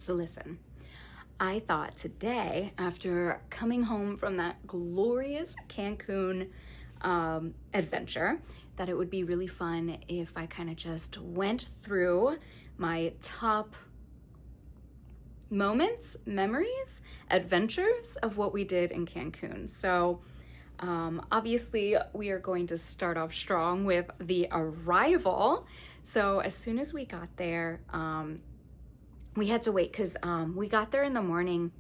So listen, I thought today, after coming home from that glorious Cancun adventure, that it would be really fun if I kind of just went through my top moments, memories, adventures of what we did in Cancun. So obviously we are going to start off strong with the arrival. So as soon as we got there, we had to wait because we got there in the morning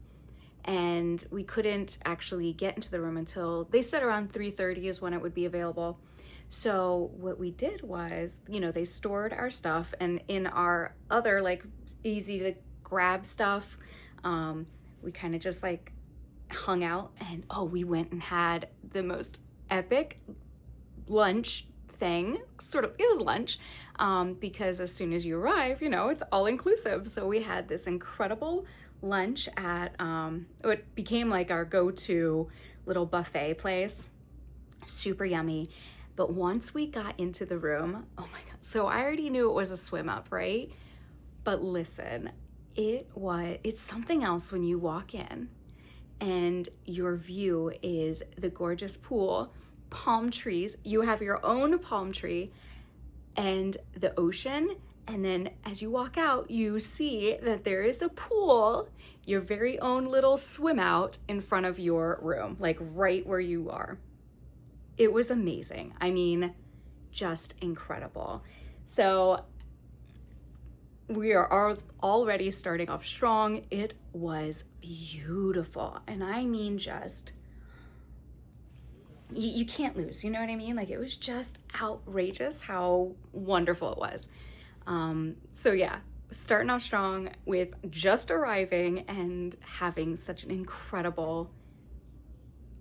and we couldn't actually get into the room until they said around 3:30 is when it would be available. So what we did was, they stored our stuff, and in our other like easy to grab stuff, we kind of just like hung out, and we went and had the most epic lunch thing. It was lunch, because as soon as you arrive, it's all inclusive. So we had this incredible lunch at what became like our go-to little buffet place. Super yummy. But once we got into the room, oh my God. So I already knew it was a swim up, right? But listen, it's something else when you walk in and your view is the gorgeous pool, palm trees. You have your own palm tree and the ocean. And then as you walk out, you see that there is a pool, your very own little swim out in front of your room, like right where you are. It was amazing. I mean, just incredible. So we are already starting off strong. It was beautiful. And I mean, just, you can't lose, you know what I mean? Like, it was just outrageous how wonderful it was. So yeah, starting off strong with just arriving and having such an incredible,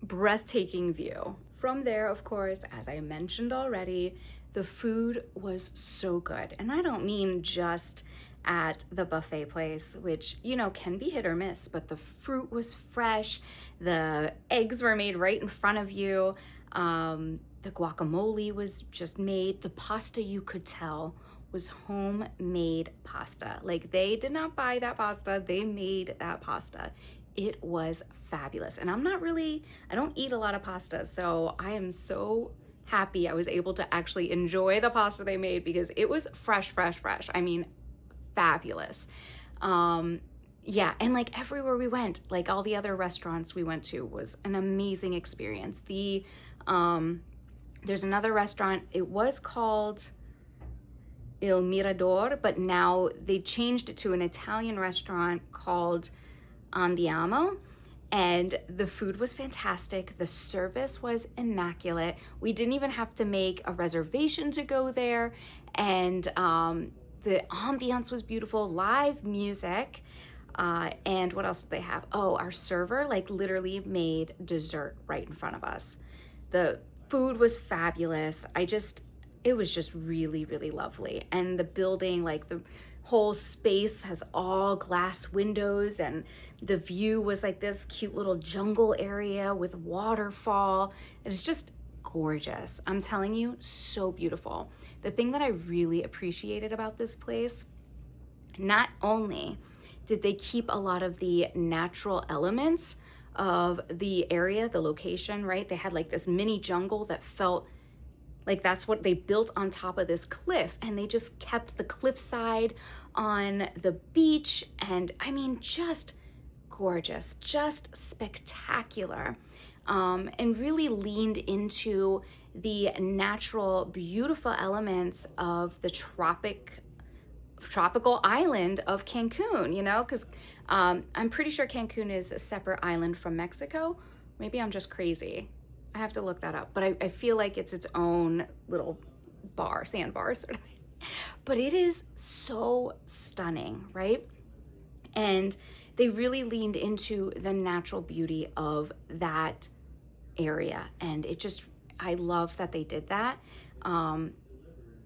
breathtaking view. From there, of course, as I mentioned already, the food was so good. And I don't mean just at the buffet place, which, can be hit or miss, but the fruit was fresh. The eggs were made right in front of you. The guacamole was just made. The pasta, you could tell, was homemade pasta. Like, they did not buy that pasta, they made that pasta. It was fabulous. And I don't eat a lot of pasta, so I am so happy I was able to actually enjoy the pasta they made because it was fresh. I mean, fabulous. Yeah, and like everywhere we went, like all the other restaurants we went to, was an amazing experience. There's another restaurant, it was called Il Mirador, but now they changed it to an Italian restaurant called Andiamo, and the food was fantastic. The service was immaculate. We didn't even have to make a reservation to go there, and the ambiance was beautiful, live music, and what else did they have? Our server like literally made dessert right in front of us. The food was fabulous. It was just really, really lovely. And the building, like the whole space has all glass windows, and the view was like this cute little jungle area with waterfall. It's just gorgeous. I'm telling you, so beautiful. The thing that I really appreciated about this place, not only did they keep a lot of the natural elements of the area, the location, right? They had like this mini jungle that felt like that's what they built on top of this cliff, and they just kept the cliffside on the beach. And I mean, just gorgeous, just spectacular, and really leaned into the natural, beautiful elements of the tropical island of Cancun, because I'm pretty sure Cancun is a separate island from Mexico. Maybe I'm just crazy. I have to look that up, but I feel like it's its own little sandbar sort of thing. But it is so stunning, right? And they really leaned into the natural beauty of that area. And I love that they did that.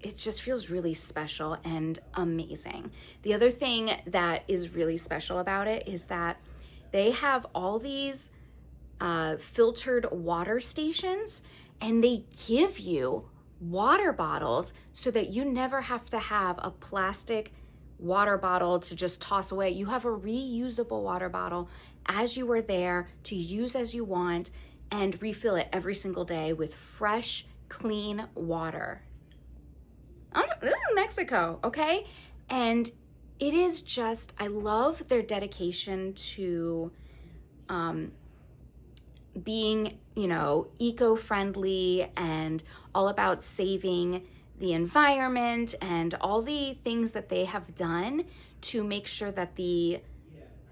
It just feels really special and amazing. The other thing that is really special about it is that they have all these filtered water stations, and they give you water bottles so that you never have to have a plastic water bottle to just toss away. You have a reusable water bottle as you are there to use as you want and refill it every single day with fresh, clean water. This is Mexico, okay? And it is just, I love their dedication to being, eco-friendly and all about saving the environment and all the things that they have done to make sure that the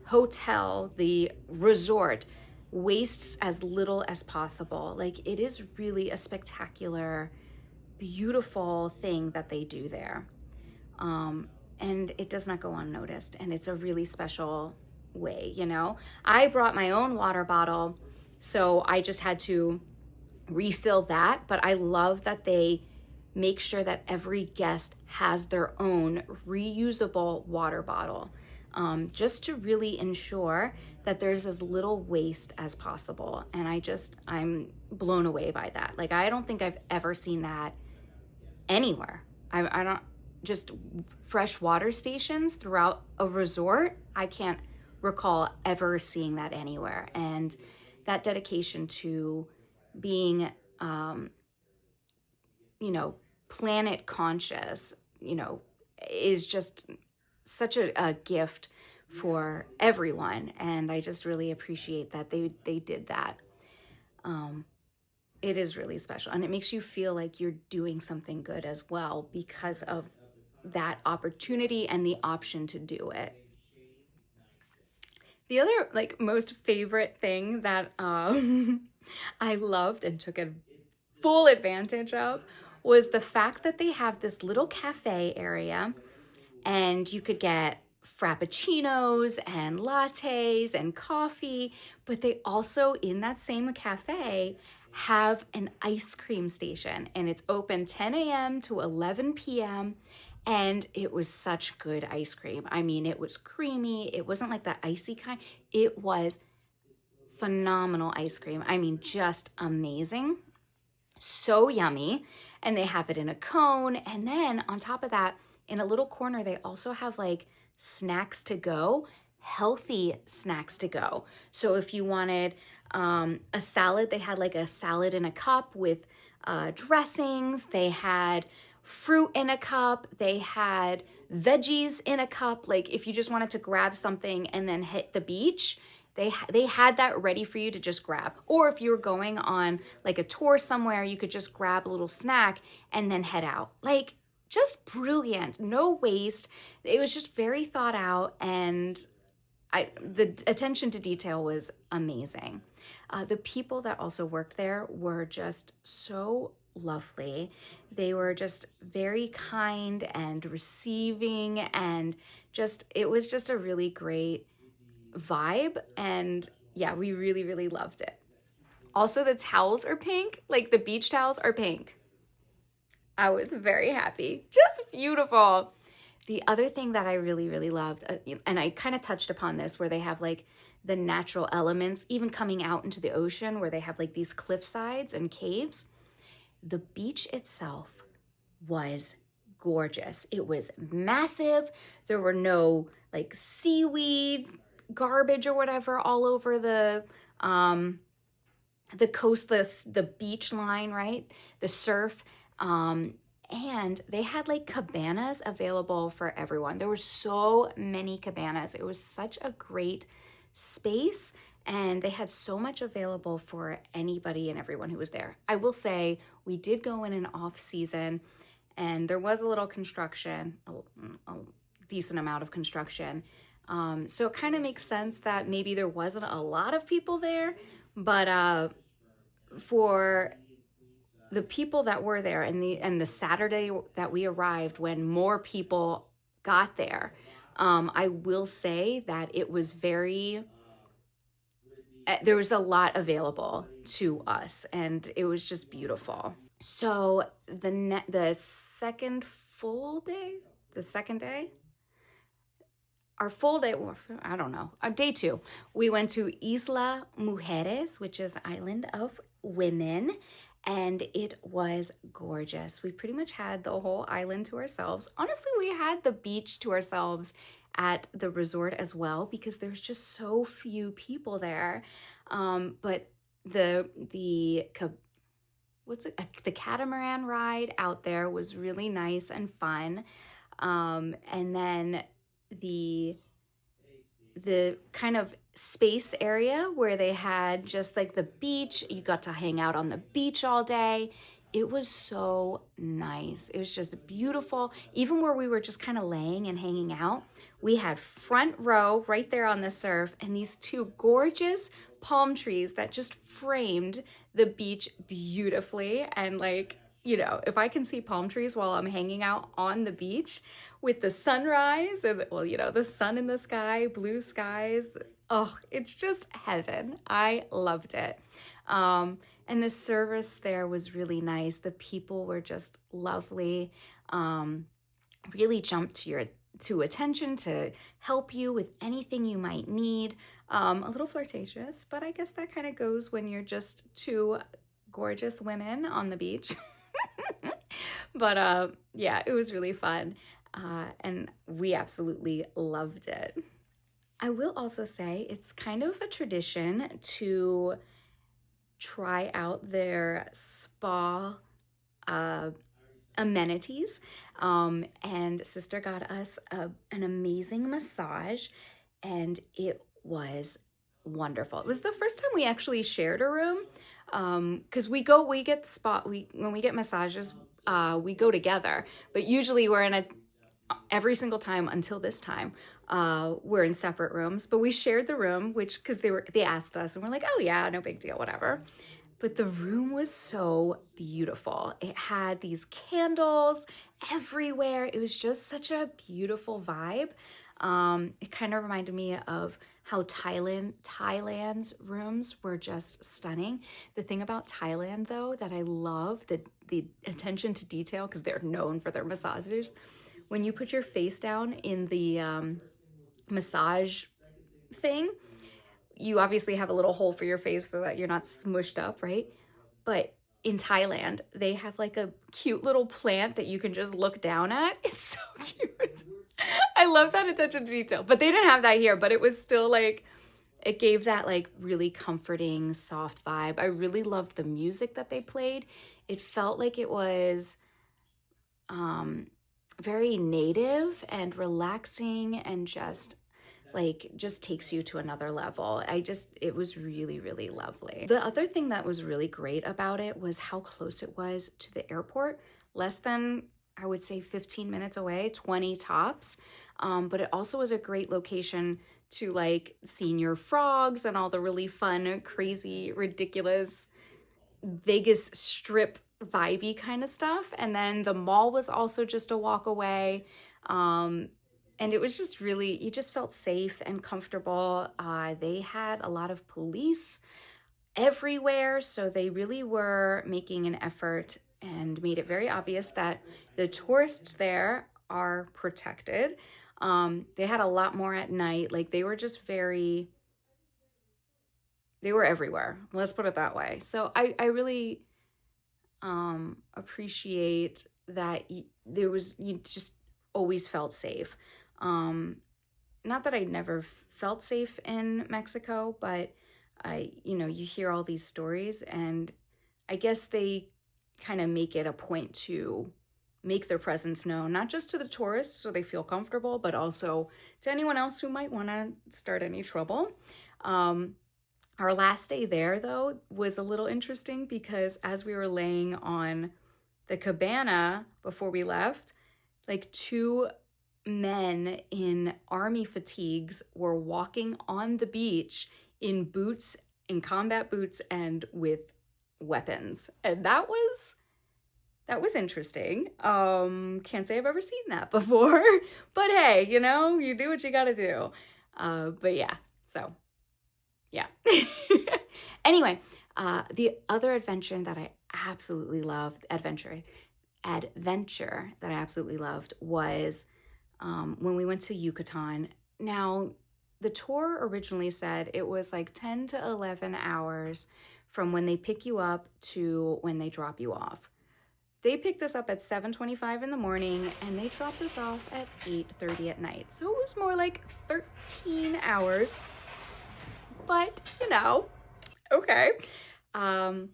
hotel, the resort, wastes as little as possible. Like, it is really a spectacular, beautiful thing that they do there. And it does not go unnoticed. And it's a really special way, I brought my own water bottle, so I just had to refill that. But I love that they make sure that every guest has their own reusable water bottle, just to really ensure that there's as little waste as possible. And I'm blown away by that. Like, I don't think I've ever seen that anywhere. I don't, just fresh water stations throughout a resort, I can't recall ever seeing that anywhere. And that dedication to being, planet conscious, is just such a gift for everyone. And I just really appreciate that they did that. It is really special, and it makes you feel like you're doing something good as well because of that opportunity and the option to do it. The other most favorite thing that I loved and took a full advantage of was the fact that they have this little cafe area, and you could get frappuccinos and lattes and coffee, but they also, in that same cafe, have an ice cream station, and it's open 10 a.m. to 11 p.m. And it was such good ice cream. I mean, it was creamy. It wasn't like that icy kind. It was phenomenal ice cream. I mean, just amazing. So yummy. And they have it in a cone. And then on top of that, in a little corner, they also have snacks to go, healthy snacks to go. So if you wanted a salad, they had a salad in a cup with dressings. They had fruit in a cup. They had veggies in a cup. Like, if you just wanted to grab something and then hit the beach, they had that ready for you to just grab. Or if you were going on a tour somewhere, you could just grab a little snack and then head out. Just brilliant, no waste. It was just very thought out, and the attention to detail was amazing. The people that also worked there were just so lovely. They were just very kind and receiving, and it was just a really great vibe. And yeah, we really, really loved it. Also, the towels are pink, the beach towels are pink. I was very happy. Just beautiful. The other thing that I really, really loved, and I kind of touched upon this, where they have the natural elements, even coming out into the ocean, where they have these cliff sides and caves. The beach itself was gorgeous. It was massive. There were no seaweed, garbage or whatever all over the coast, the beach line, right? The surf. And they had cabanas available for everyone. There were so many cabanas. It was such a great space, and they had so much available for anybody and everyone who was there. I will say, we did go in an off season, and there was a little construction, a decent amount of construction. So it kind of makes sense that maybe there wasn't a lot of people there, but for the people that were there, and the Saturday that we arrived, when more people got there, I will say that it was there was a lot available to us, and it was just beautiful. So the second day, our full day, I don't know, day 2, we went to Isla Mujeres, which is Island of Women. and it was gorgeous. We pretty much had the whole island to ourselves. Honestly, we had the beach to ourselves at the resort as well because there's just so few people there. But the the catamaran ride out there was really nice and fun. And then the kind of space area where they had just like the beach, you got to hang out on the beach all day. It was so nice. It was just beautiful. Even where we were just kind of laying and hanging out, we had front row right there on the surf and these two gorgeous palm trees that just framed the beach beautifully. And like, you know, if I can see palm trees while I'm hanging out on the beach with the sunrise and, well, you know, the sun in the sky, blue skies, oh, it's just heaven. I loved it. And the service there was really nice. The people were just lovely. Really jumped to attention to help you with anything you might need. A little flirtatious, but I guess that kind of goes when you're just two gorgeous women on the beach. But yeah, it was really fun. And we absolutely loved it. I will also say it's kind of a tradition to try out their spa amenities. And sister got us an amazing massage, and it was wonderful. It was the first time we actually shared a room, because when we get massages, we go together, but usually every single time until this time, we're in separate rooms, but we shared the room, because they asked us and we're like, oh yeah, no big deal, whatever. But the room was so beautiful. It had these candles everywhere. It was just such a beautiful vibe. It kind of reminded me of how Thailand's rooms were just stunning. The thing about Thailand, though, that I love, the attention to detail, because they're known for their massages, when you put your face down in the massage thing, you obviously have a little hole for your face so that you're not smushed up, right? But in Thailand, they have like a cute little plant that you can just look down at. It's so cute. I love that attention to detail. But they didn't have that here, but it was still like, it gave that like really comforting, soft vibe. I really loved the music that they played. It felt like it was very native and relaxing and just takes you to another level. It was really, really lovely. The other thing that was really great about it was how close it was to the airport. Less than, I would say, 15 minutes away, 20 tops. But it also was a great location to like senior frogs and all the really fun, crazy, ridiculous Vegas Strip vibey kind of stuff. And then the mall was also just a walk away. And it was just really, you just felt safe and comfortable. They had a lot of police everywhere, so they really were making an effort and made it very obvious that the tourists there are protected. They had a lot more at night. Like they were just they were everywhere. Let's put it that way. So I really appreciate that you just always felt safe. Not that I never felt safe in Mexico, but you hear all these stories, and I guess they kind of make it a point to make their presence known, not just to the tourists so they feel comfortable, but also to anyone else who might want to start any trouble. Our last day there, though, was a little interesting because as we were laying on the cabana before we left, like two men in army fatigues were walking on the beach in boots, in combat boots, and with weapons. And that was interesting. Can't say I've ever seen that before, but hey, you do what you gotta do. But yeah, so yeah. Anyway, the other adventure that I absolutely loved, adventure that I absolutely loved was when we went to Yucatan. Now, the tour originally said it was like 10 to 11 hours from when they pick you up to when they drop you off. They picked us up at 7:25 in the morning and they dropped us off at 8:30 at night. So it was more like 13 hours, but you know, okay. 5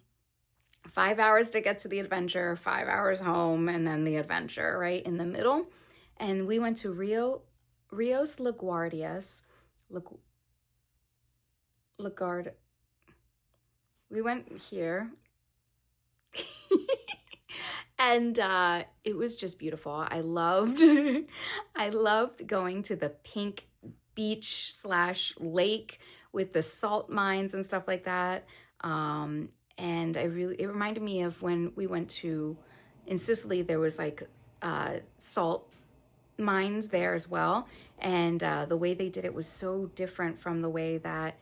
hours to get to the adventure, 5 hours home, and then the adventure right in the middle. And we went to Rios LaGuardias. We went here. And it was just beautiful. I loved going to the pink beach / lake with the salt mines and stuff like that. And it reminded me of when we went to, in Sicily, there was like salt mines there as well. And the way they did it was so different from the way that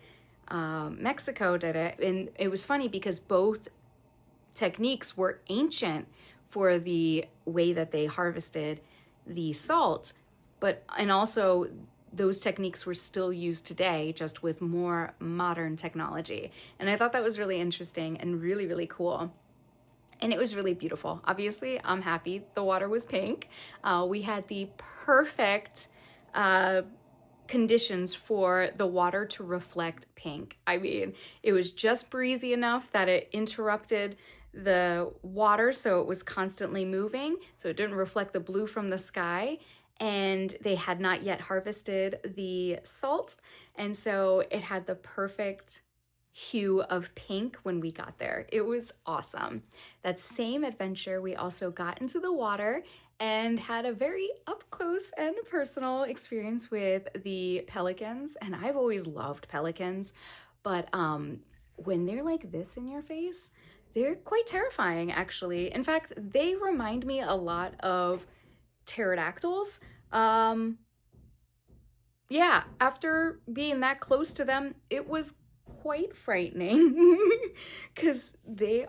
Mexico did it. And it was funny because both techniques were ancient for the way that they harvested the salt, and also those techniques were still used today, just with more modern technology. And I thought that was really interesting and really, really cool. And it was really beautiful. Obviously, I'm happy the water was pink. We had the perfect conditions for the water to reflect pink. I mean, it was just breezy enough that it interrupted the water, so it was constantly moving, so it didn't reflect the blue from the sky. And they had not yet harvested the salt, and so it had the perfect hue of pink when we got there. It was awesome. That same adventure, we also got into the water and had a very up close and personal experience with the pelicans. And I've always loved pelicans, but when they're like this in your face, they're quite terrifying, actually. In fact, they remind me a lot of pterodactyls. Yeah, after being that close to them, it was quite frightening because they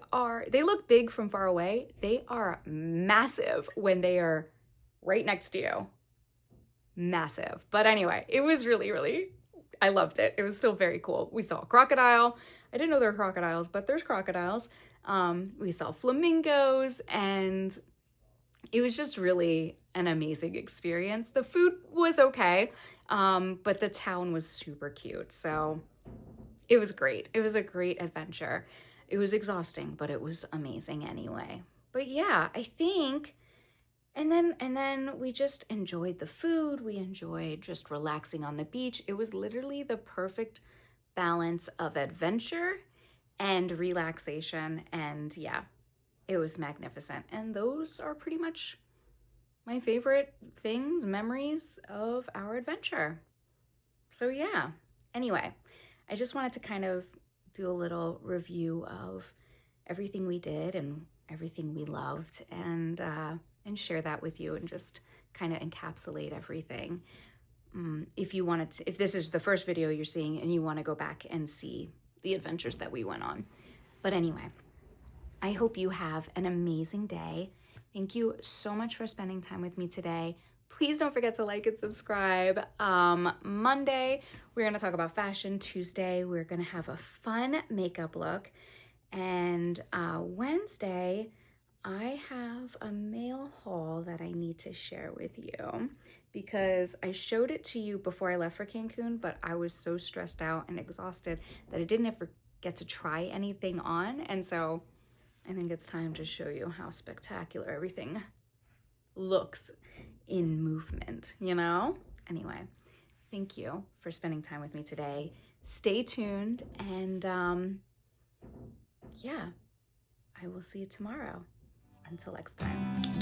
look big from far away. They are massive when they are right next to you. Massive. But anyway, it was really, really, I loved it. It was still very cool. We saw a crocodile. I didn't know there were crocodiles, but there's crocodiles. We saw flamingos, and it was just really an amazing experience. The food was okay, but the town was super cute. So it was great. It was a great adventure. It was exhausting, but it was amazing anyway. But yeah, I think, and then we just enjoyed the food. We enjoyed just relaxing on the beach. It was literally the perfect balance of adventure and relaxation. And yeah, it was magnificent. And those are pretty much my favorite things, memories of our adventure. So yeah, anyway, I just wanted to kind of do a little review of everything we did and everything we loved, and share that with you and just kind of encapsulate everything. If this is the first video you're seeing and you want to go back and see the adventures that we went on. But anyway, I hope you have an amazing day. Thank you so much for spending time with me today. Please don't forget to like and subscribe. Monday, we're going to talk about fashion. Tuesday, we're going to have a fun makeup look. And Wednesday, I have a mail haul that I need to share with you because I showed it to you before I left for Cancun, but I was so stressed out and exhausted that I didn't ever get to try anything on. And so I think it's time to show you how spectacular everything looks in movement, you know? Anyway, thank you for spending time with me today. Stay tuned, and yeah, I will see you tomorrow. Until next time.